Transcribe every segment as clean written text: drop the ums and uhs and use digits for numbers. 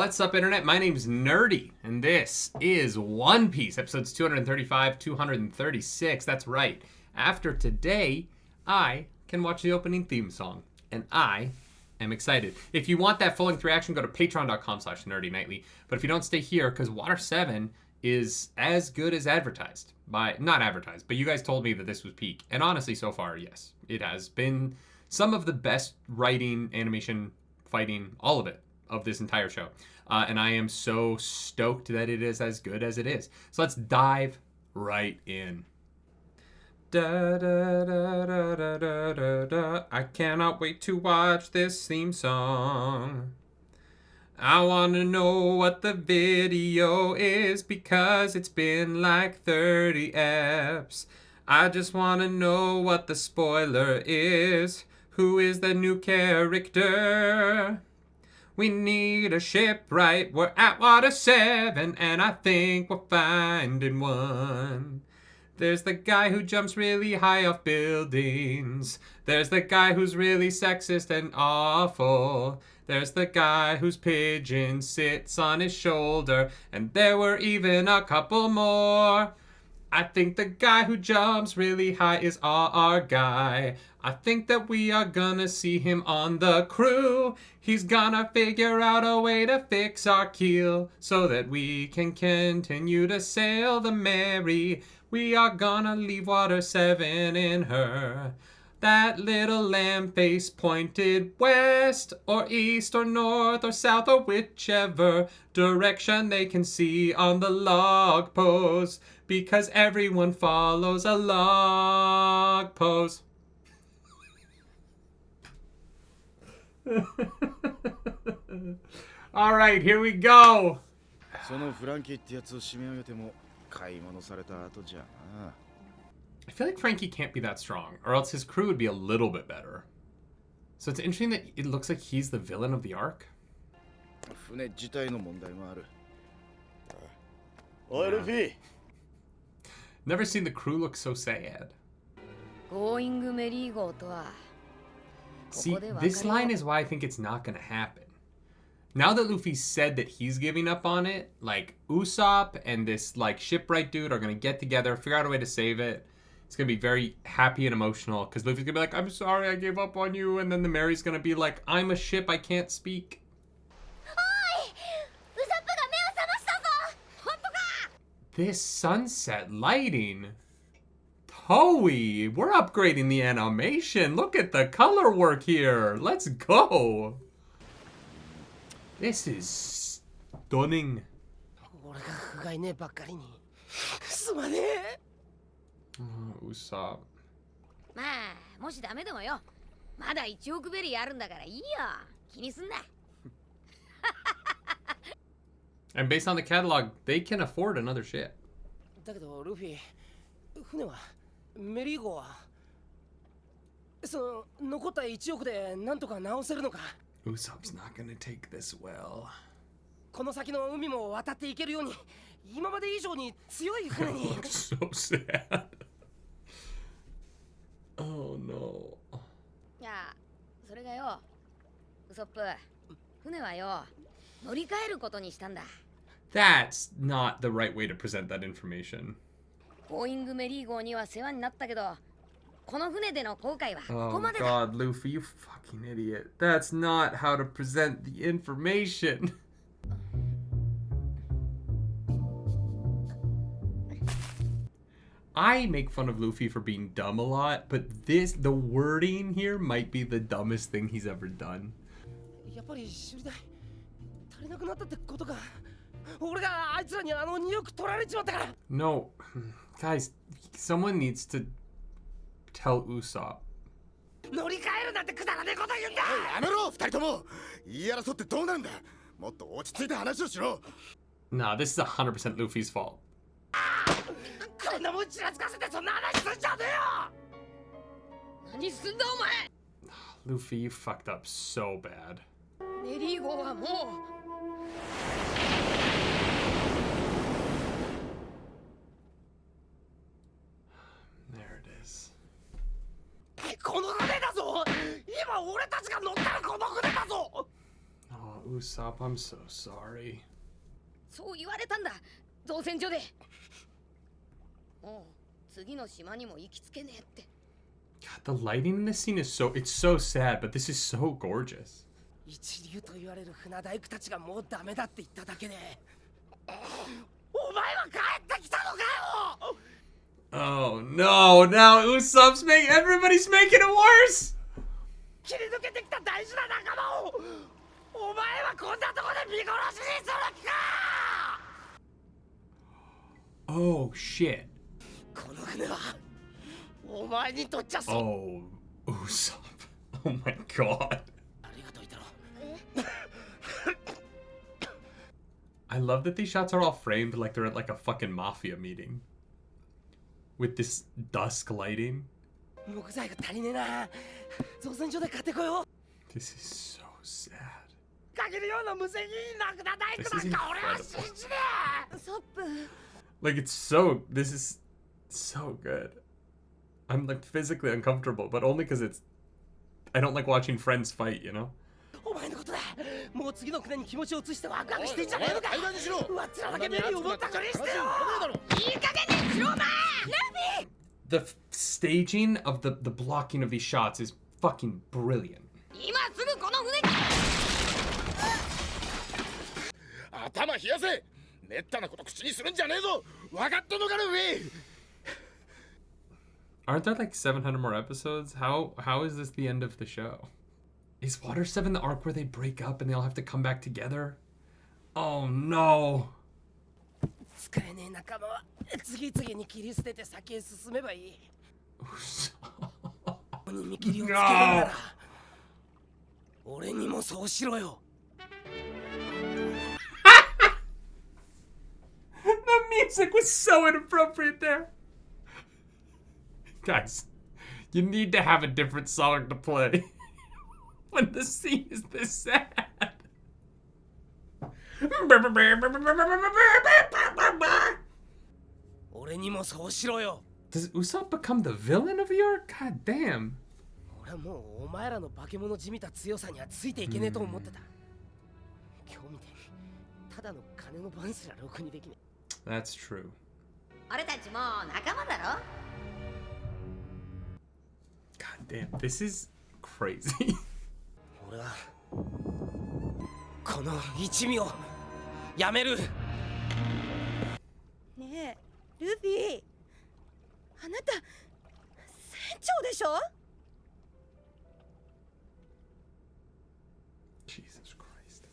What's up, Internet? My name's Nerdy, and this is One Piece, episodes 235, 236. That's right. After today, I can watch the opening theme song, and I am excited. If you want that full-length reaction, go to patreon.com/nerdynightly. But if you don't, stay here, because Water 7 is as good as advertised. Not advertised, but you guys told me that this was peak. And honestly, so far, yes, it has been some of the best writing, animation, fighting, all of it, of this entire show. And I am so stoked that it is as good as it is. So let's dive right in. Da, da, da, da, da, da, da, da. I cannot wait to watch this theme song. I want to know what the video is because it's been like 30 eps. I just want to know what the spoiler is. Who is the new character? We need a shipwright. We're at Water 7, and I think we're finding one. There's the guy who jumps really high off buildings. There's the guy who's really sexist and awful. There's the guy whose pigeon sits on his shoulder. And there were even a couple more. I think the guy who jumps really high is our guy. I think that we are gonna see him on the crew. He's gonna figure out a way to fix our keel so that we can continue to sail the Mary. We are gonna leave Water 7 in her. That little lamb face pointed west or east or north or south or whichever direction they can see on the log post, because everyone follows a log post. All right, here we go. I feel like Frankie can't be that strong, or else his crew would be a little bit better. So it's interesting that it looks like he's the villain of the arc. Yeah. Never seen the crew look so sad. See, this line is why I think it's not going to happen. Now that Luffy said that he's giving up on it, like Usopp and this like shipwright dude are going to get together, figure out a way to save it. It's going to be very happy and emotional because Luffy's going to be like, I'm sorry I gave up on you. And then the Mary's going to be like, I'm a ship, I can't speak. This sunset lighting. Toei, we're upgrading the animation. Look at the color work here. Let's go. This is stunning. Usopp. And based on the catalog, they can afford another ship. Usopp's not gonna take this well. Looks so sad. Oh no. That's not the right way to present that information. Oh God, Luffy, you fucking idiot. That's not how to present the information. I make fun of Luffy for being dumb a lot, but the wording here might be the dumbest thing he's ever done. No, guys, someone needs to tell Usopp. Nah, this is 100% Luffy's fault. Luffy, you fucked up so bad. There it is. Oh, Usopp, I'm so sorry. そう言われたんだ。造船所で。もう次の島にも行きつけねえって。 God, the lighting in this scene is it's so sad, but this is so gorgeous. 一流と言われる船大工たちがもうダメだって言っただけで、お前は帰ってきたのかよ。 Oh no, now Usopp's everybody's making it worse! 切り抜けてきた大事な仲間をお前はこんなとこで見殺しにする気か。 Oh shit. この船はお前にとっちゃそう。 Oh, Usopp. Oh my god. ありがとう、イタロ。 I love that these shots are all framed like they're at like a fucking mafia meeting. With this dusk lighting. 木材が足りねえな。造船所で買ってこよう。 This is so sad. 限るような無責任な船大工なんか俺は信じねえ。ウソップ。 Like this is so good. I'm like physically uncomfortable, but only because I don't like watching friends fight, you know? お前のことだ。もう次の船に気持ちを移してワクワクしてんじゃねえのか。わっちらだけ目に思ったふりしてよ。いい加減にしろお前。ルフィ。 The staging of the blocking of these shots is fucking brilliant. 今すぐこの船。頭冷やせ。めったなこと口にするんじゃねえぞ。わかったのかルフィ。 Aren't there like 700 more episodes? How is this the end of the show? Is Water 7 the arc where they break up and they all have to come back together? Oh no. 使えねえ仲間は次々に切り捨てて先へ進めばいい。ここに見切りをつけるなら俺にもそうしろよ。 The music was so inappropriate there. Guys, you need to have a different song to play when the scene is this sad. Does Usopp become the villain of the arc? God damn. 俺はもうお前らの化け物じみた強さにはついていけねえと思ってた。今日みてただの金の番すらろくにできねえ。 That's true. 俺たちもう仲間だろ。 God damn, this is crazy. 俺はこの一味をやめる。ねえ、ルフィ、あなた船長でしょ？ Jesus Christ.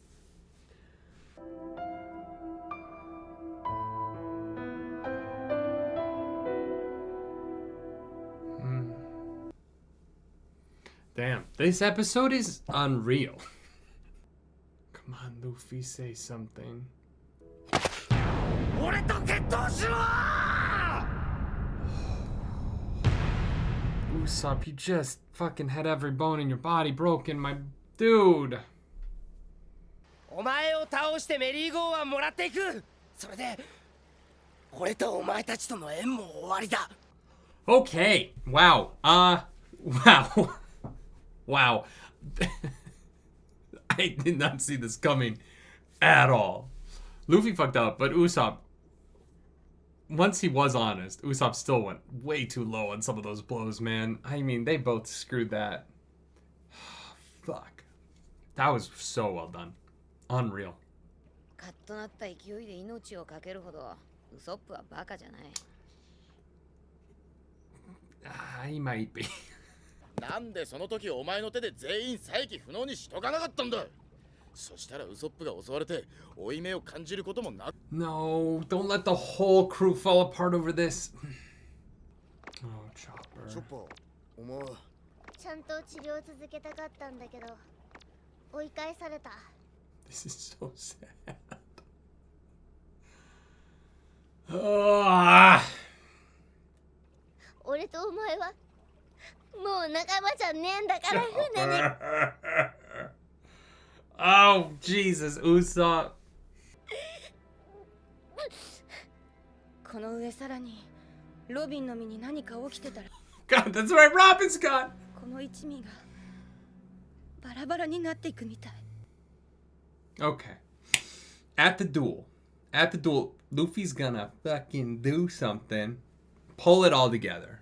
Damn, this episode is unreal. Come on, Luffy, say something. 俺と決闘しろ！ Usopp, you just fucking had every bone in your body broken, my dude. お前を倒してメリーゴーワンもらっていく。それで俺とお前たちとの縁も終わりだ。 Okay, wow. Wow. Wow. I did not see this coming at all. Luffy fucked up, but Usopp, once he was honest, Usopp still went way too low on some of those blows, man. I mean, they both screwed that. Fuck. That was so well done. Unreal. カッとなった勢いで命をかけるほどウソップはバカじゃない。He might be. なんでその時お前の手で全員再起不能にしとかなかったんだ。そしたらウソップが襲われて負い目を感じることもな。 No, don't let the whole crew fall apart over this. Oh, Chopper. チョッパー、お前。ちゃんと治療続けたかったんだけど追い返された。 This is so sad. Ah. 俺とお前はもう仲間じゃねえんだから船に。 Oh, Jesus, Usopp. この上さらにロビンの身に何か起きてたら God, that's right, Robin's gone. この一味がバラバラになっていくみたい。Okay. At the duel, Luffy's gonna fucking do something. Pull it all together.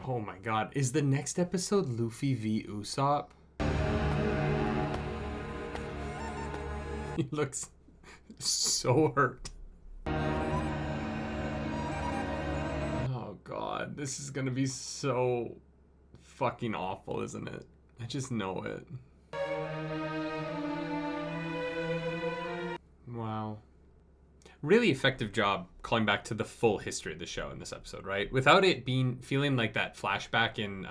Oh my god. Is the next episode Luffy v Usopp? He looks so hurt. Oh god. This is gonna be so fucking awful, isn't it? I just know it. Wow. Really effective job calling back to the full history of the show in this episode, right? Without it feeling like that flashback in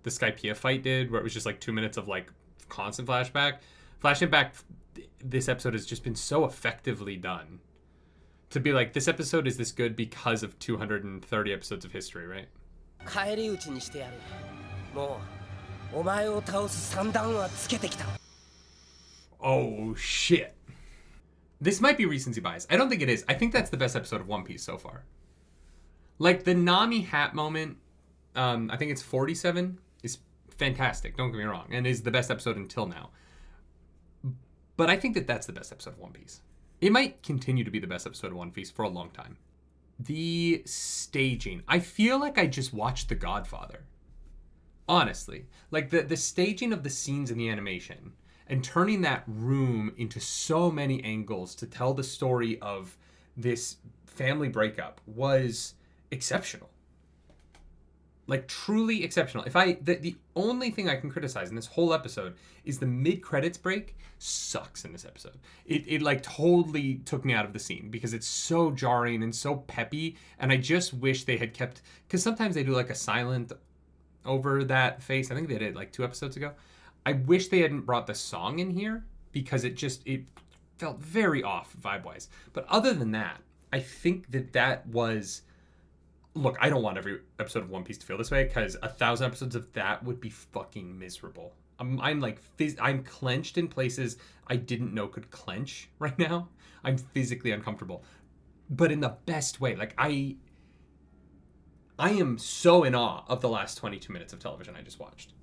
the Skypiea fight did, where it was just like 2 minutes of like constant flashback. Flashing back, this episode has just been so effectively done. To be like, this episode is this good because of 230 episodes of history, right? 返り討ちにしてやる。もうお前を倒す算段はつけてきた。 Oh shit. This might be recency bias. I don't think it is. I think that's the best episode of One Piece so far. Like the Nami hat moment, I think it's 47, is fantastic. Don't get me wrong, and is the best episode until now. But I think that that's the best episode of One Piece. It might continue to be the best episode of One Piece for a long time. The staging. I feel like I just watched The Godfather. Honestly. Like the staging of the scenes in the animation and turning that room into so many angles to tell the story of this family breakup was exceptional. Like truly exceptional. The only thing I can criticize in this whole episode is the mid-credits break sucks in this episode. It like totally took me out of the scene because it's so jarring and so peppy, and I just wish they had kept, because sometimes they do like a silent over that face. I think they did like 2 episodes ago. I wish they hadn't brought the song in here because it felt very off vibe-wise. But other than that, I think that was... Look, I don't want every episode of One Piece to feel this way because 1,000 episodes of that would be fucking miserable. I'm clenched in places I didn't know could clench right now. I'm physically uncomfortable, but in the best way. Like I am so in awe of the last 22 minutes of television I just watched.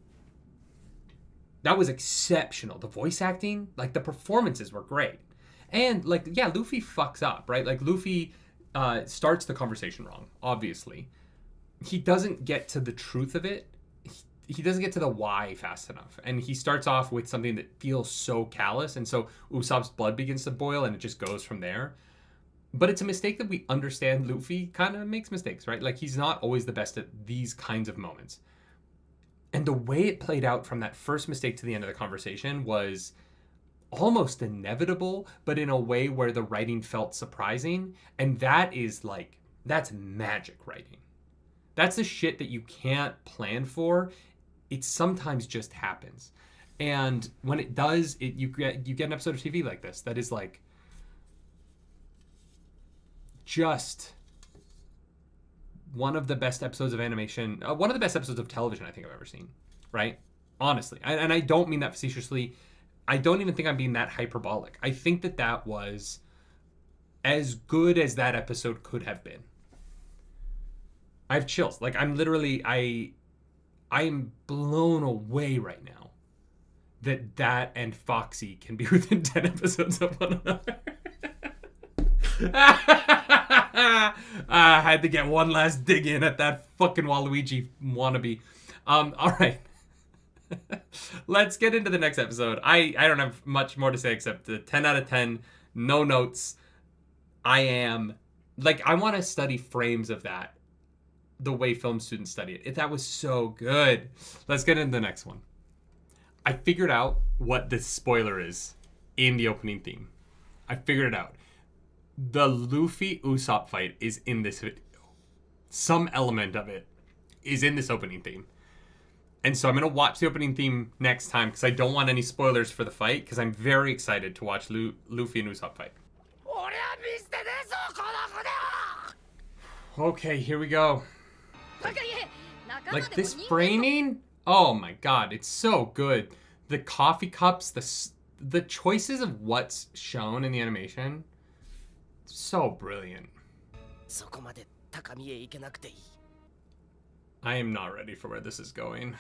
That was exceptional. The voice acting, like the performances were great. And like, yeah, Luffy fucks up, right? Like Luffy starts the conversation wrong, obviously. He doesn't get to the truth of it. He doesn't get to the why fast enough. And he starts off with something that feels so callous. And so Usopp's blood begins to boil and it just goes from there. But it's a mistake that we understand. Luffy kind of makes mistakes, right? Like he's not always the best at these kinds of moments. And the way it played out from that first mistake to the end of the conversation was almost inevitable, but in a way where the writing felt surprising. And that is like, that's magic writing. That's the shit that you can't plan for. It sometimes just happens. And when it does, you get an episode of TV like this that is like just one of the best episodes of animation, one of the best episodes of television I think I've ever seen, right? Honestly. And I don't mean that facetiously. I don't even think I'm being that hyperbolic. I think that was as good as that episode could have been. I have chills. Like I'm literally, I'm blown away right now that and Foxy can be within 10 episodes of one another. I had to get one last dig in at that fucking Waluigi wannabe. All right. Let's get into the next episode. I don't have much more to say except the 10 out of 10, no notes. I want to study frames of that the way film students study it. That was so good. Let's get into the next one. I figured out what the spoiler is in the opening theme. I figured it out. The Luffy Usopp fight is in this video. Some element of it is in this opening theme. And so I'm going to watch the opening theme next time because I don't want any spoilers for the fight because I'm very excited to watch Luffy and Usopp fight. Okay, here we go. Like this framing? Oh my god, it's so good. The coffee cups, the choices of what's shown in the animation, so brilliant. I am not ready for where this is going.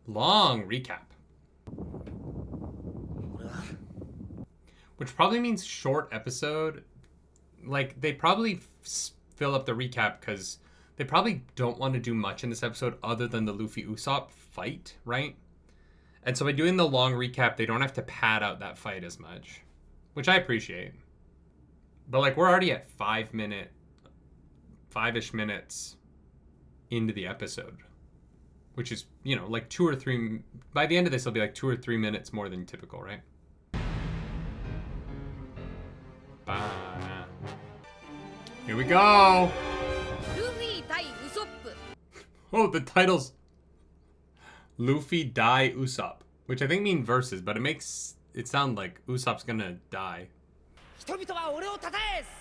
Long recap. Which probably means short episode. Like, they probably fill up the recap because they probably don't want to do much in this episode other than the Luffy Usopp fight, right? And so by doing the long recap, they don't have to pad out that fight as much, which I appreciate. But, like, we're already at 5-ish minutes into the episode, which is, you know, like 2 or 3. By the end of this, it'll be like 2 or 3 minutes more than typical, right? Here we go. Luffy 対ウソップ Oh, the title's Luffy die Usopp, which I think mean versus, but it makes it sound like Usopp's gonna die. 人々は俺を称え、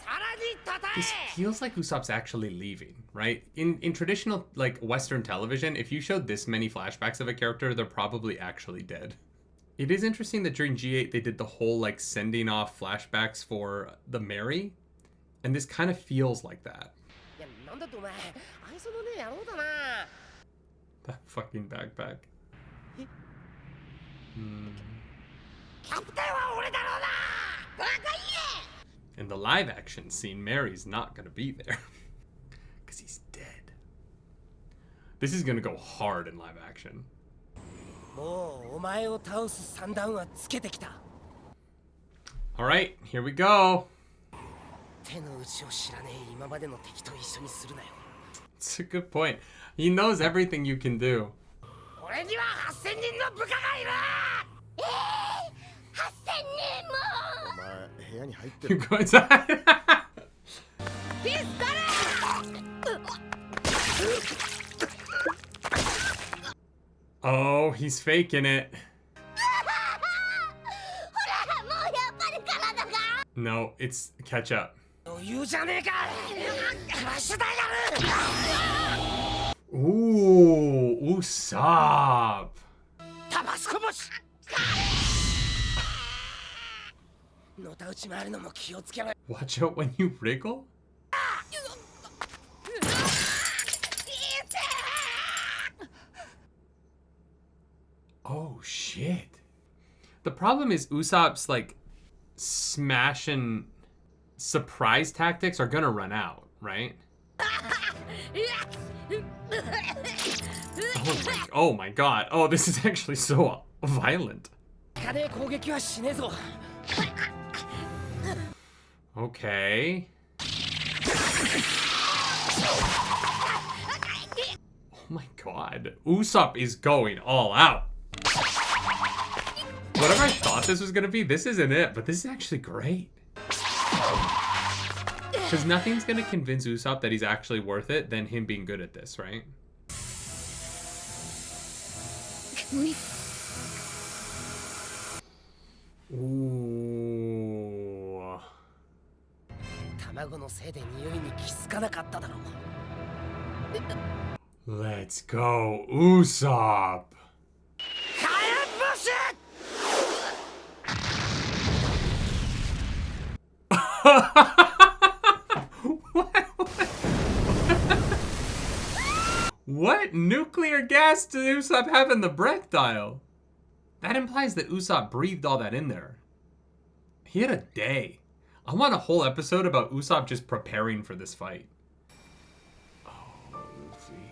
さらに称 This え feels like Usopp's actually leaving, right? In traditional, like, Western television, if you showed this many flashbacks of a character, they're probably actually dead. It is interesting that during G8 they did the whole, like, sending off flashbacks for the Mary, and this kind of feels like that. いや、なんだってお前、愛想のねえ野郎だな。 That fucking backpack. キャプテンは俺だろうな。バカ言え。 In the live action scene, Mary's not gonna be there. Because he's dead. This is gonna go hard in live action. もうお前を倒す算段はつけてきた。 Alright, here we go. 手の内を知らねえ今までの敵と一緒にするなよ。 It's a good point. He knows everything you can do. 俺には8000人の部下がいる。お前部屋に入ってる You're going inside. ピストル Oh, he's faking it. No, it's catch up. 余裕じゃねえか。クラッシュダイヤル。 Ooh, Usopp. タバスコ星。のたうち回るのも気をつけろ。 Watch out when you wriggle? Oh, shit. The problem is Usopp's, like, smash and surprise tactics are gonna run out, right? Oh my god. Oh, this is actually so violent. 金攻撃はしねえぞ。 Okay. Oh my god. Usopp is going all out. Whatever I thought this was gonna be, this isn't it, but this is actually great. Because nothing's gonna convince Usopp that he's actually worth it than him being good at this, right? Ooh. 卵のせいで匂いに気づかなかっただろう。 Let's go, Usopp. 火炎星。 What nuclear gas did Usopp have in the breath dial? That implies that Usopp breathed all that in there. He had a day. I want a whole episode about Usopp just preparing for this fight. Oh, Luffy.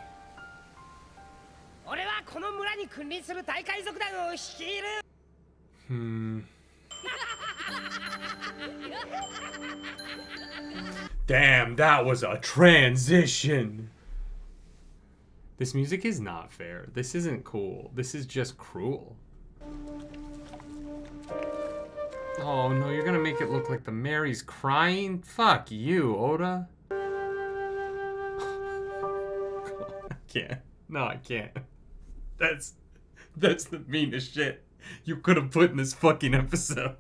俺はこの村に君臨する大海賊団を率いる。 Damn, that was a transition. This music is not fair. This isn't cool. This is just cruel. Oh no, you're gonna make it look like the Mary's crying? Fuck you, Oda. I can't. No, I can't. That's the meanest shit you could have put in this fucking episode.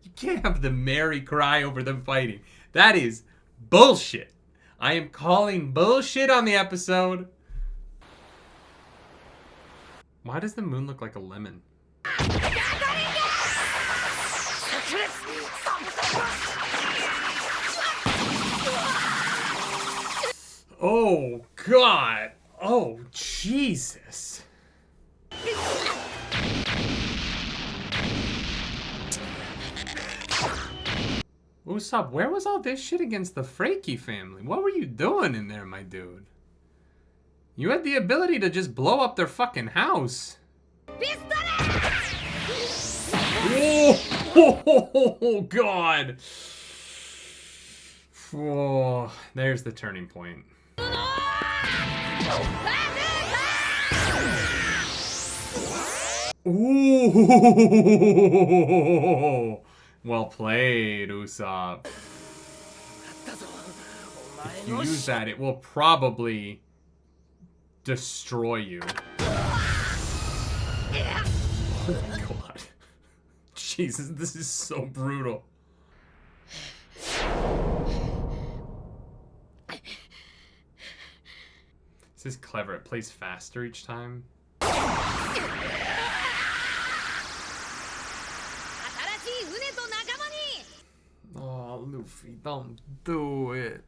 You can't have the Mary cry over them fighting. That is bullshit. I am calling bullshit on the episode. Why does the moon look like a lemon? Oh, God. Oh, Jesus. Usopp, where was all this shit against the Freaky family? What were you doing in there, my dude? You had the ability to just blow up their fucking house. Oh, God. Whoa, there's the turning point. Ooh. Well played, Usopp. If you use that, it will probably destroy you. Oh my God. Jesus, this is so brutal. This is clever. It plays faster each time. Oh, Luffy, don't do it.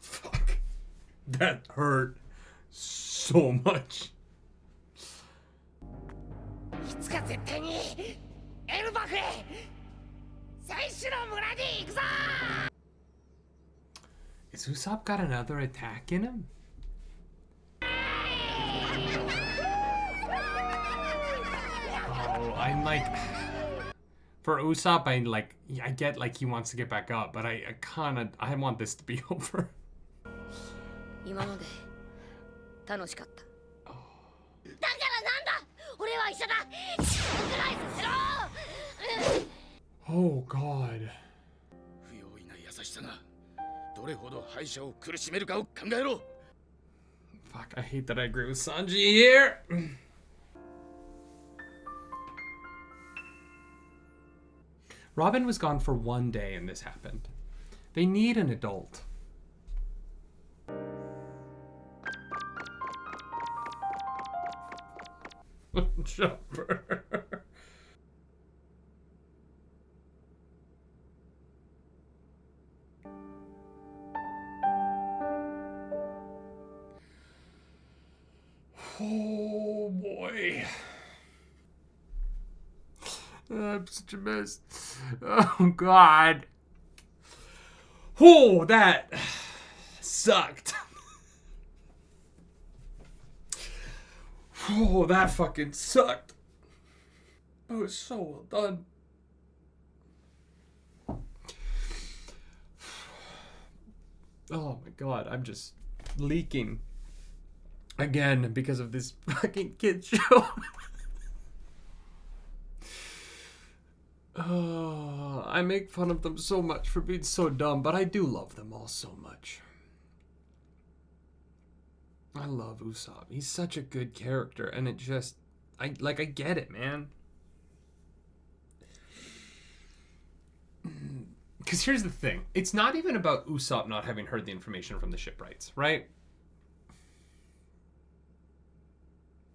Fuck. That hurt so much. Is Usopp got another attack in him? Oh, I'm like, for Usopp, I get like he wants to get back up, but I want this to be over. 今まで楽しかった。だからなんだ俺は医者だシンクライズしろ Oh God. 不用意な優しさがどれほど敗者を苦しめるかを考えろ。 Fuck, I hate that I agree with Sanji here. Robin was gone for 1 day and this happened. They need an adult. Jumper. Oh boy. I'm such a mess. Oh God. Oh, that sucked. Oh, that fucking sucked. That was so well done. Oh my God, I'm just leaking again because of this fucking kid show. Oh, I make fun of them so much for being so dumb, but I do love them all so much. I love Usopp. He's such a good character, and it just, I get it, man. Because here's the thing. It's not even about Usopp not having heard the information from the shipwrights, right?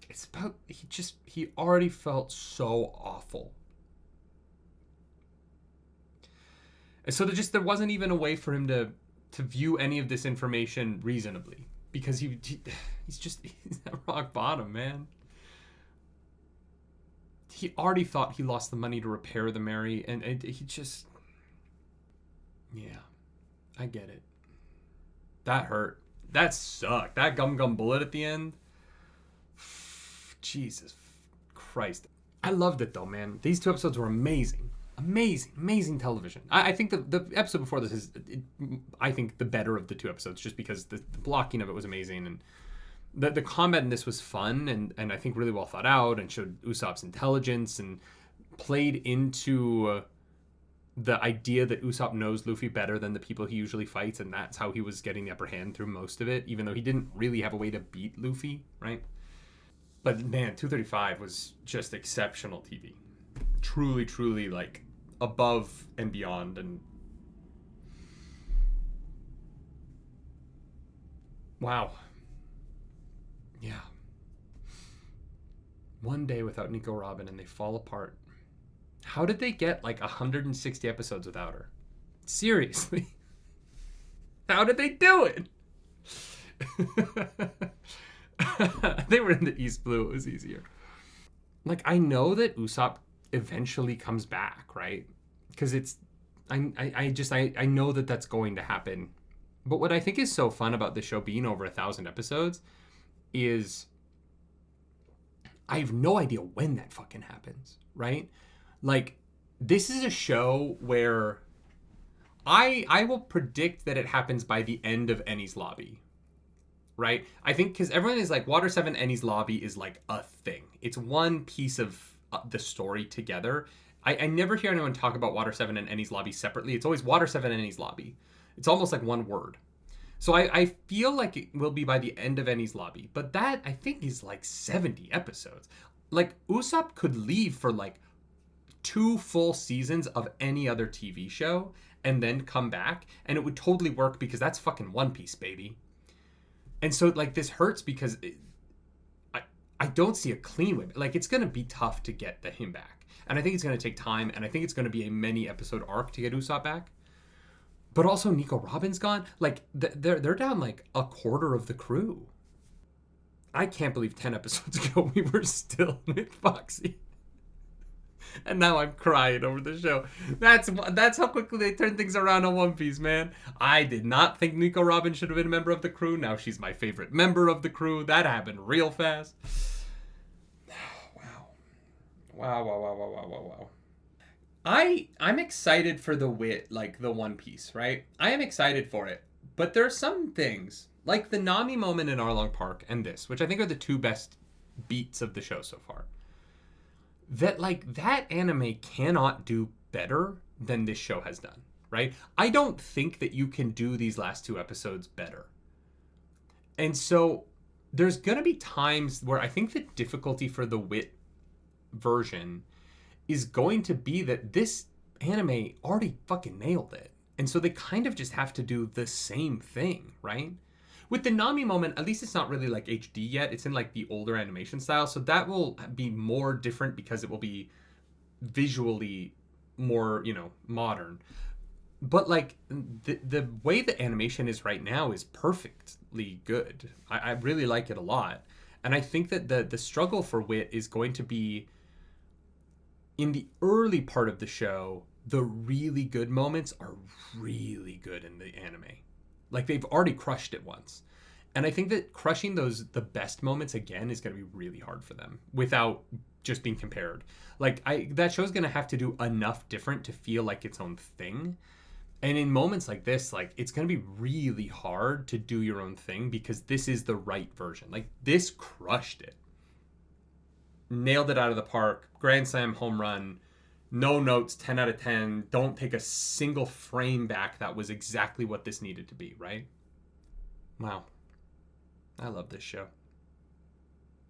It's about, he already felt so awful. And so there wasn't even a way for him to view any of this information reasonably. Because he's at rock bottom, man. He already thought he lost the money to repair the Mary, and he just... Yeah, I get it. That hurt. That sucked. That gum bullet at the end. Jesus Christ. I loved it though, man. These 2 episodes were amazing. Amazing television. I think the episode before this is, I think, the better of the 2 episodes, just because the blocking of it was amazing, and the combat in this was fun and I think really well thought out, and showed Usopp's intelligence and played into the idea that Usopp knows Luffy better than the people he usually fights, and that's how he was getting the upper hand through most of it, even though he didn't really have a way to beat Luffy, right? But man, 235 was just exceptional TV. Truly, like, above and beyond. And Wow. Yeah. One day without Nico Robin and they fall apart. How did they get like 160 episodes without her? Seriously. How did they do it? They were in the East Blue. It was easier. Like, I know that Usopp eventually comes back, right? Because I know that that's going to happen. But what I think is so fun about the show being over 1,000 episodes is I have no idea when that fucking happens, right? Like, this is a show where I will predict that it happens by the end of Enies Lobby, right? I think because everyone is like, Water 7 Enies Lobby is like a thing. It's one piece of the story together. I never hear anyone talk about Water 7 and Enies Lobby separately. It's always Water 7 Enies Lobby. It's almost like one word. So I feel like it will be by the end of Enies Lobby. But that, I think, is like 70 episodes. Like, Usopp could leave for like 2 full seasons of any other TV show and then come back, and it would totally work because that's fucking One Piece, baby. And so, like, this hurts because I don't see a clean way. Like, it's going to be tough to get him back. And I think it's going to take time, and I think it's going to be a many-episode arc to get Usopp back. But also, Nico Robin's gone. Like, they're down, like, a quarter of the crew. I can't believe 10 episodes ago we were still with Foxy. And now I'm crying over the show. That's how quickly they turn things around on One Piece, man. I did not think Nico Robin should have been a member of the crew. Now she's my favorite member of the crew. That happened real fast. Wow. I'm excited for the wit, like the One Piece, right? I am excited for it. But there are some things, like the Nami moment in Arlong Park and this, which I think are the 2 best beats of the show so far. That, like, that anime cannot do better than this show has done, right? I don't think that you can do these last 2 episodes better. And so there's going to be times where I think the difficulty for the wit version is going to be that this anime already fucking nailed it. And so they kind of just have to do the same thing, right? With the Nami moment, at least it's not really like HD yet. It's in like the older animation style. So that will be more different because it will be visually more, modern. But like the way the animation is right now is perfectly good. I really like it a lot. And I think that the struggle for wit is going to be in the early part of the show. The really good moments are really good in the anime. Like, they've already crushed it once. And I think that crushing the best moments again is going to be really hard for them without just being compared. Like, that show's going to have to do enough different to feel like its own thing. And in moments like this, like, it's going to be really hard to do your own thing because this is the right version. Like, this crushed it. Nailed it out of the park. Grand Slam home run. No notes, 10 out of 10. Don't take a single frame back. That was exactly what this needed to be, right? Wow. I love this show.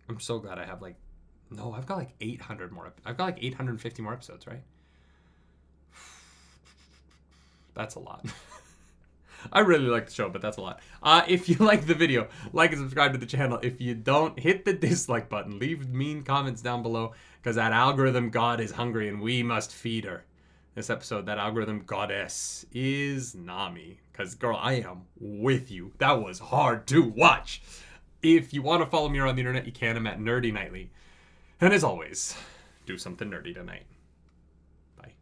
I'm so glad I have I've got like 800 more. I've got like 850 more episodes, right? That's a lot. I really like the show, but that's a lot. If you like the video, like and subscribe to the channel. If you don't, hit the dislike button. Leave mean comments down below because that algorithm god is hungry and we must feed her. This episode, that algorithm goddess is Nami. Because, girl, I am with you. That was hard to watch. If you want to follow me around the internet, you can. I'm at nerdynightly. And as always, do something nerdy tonight. Bye.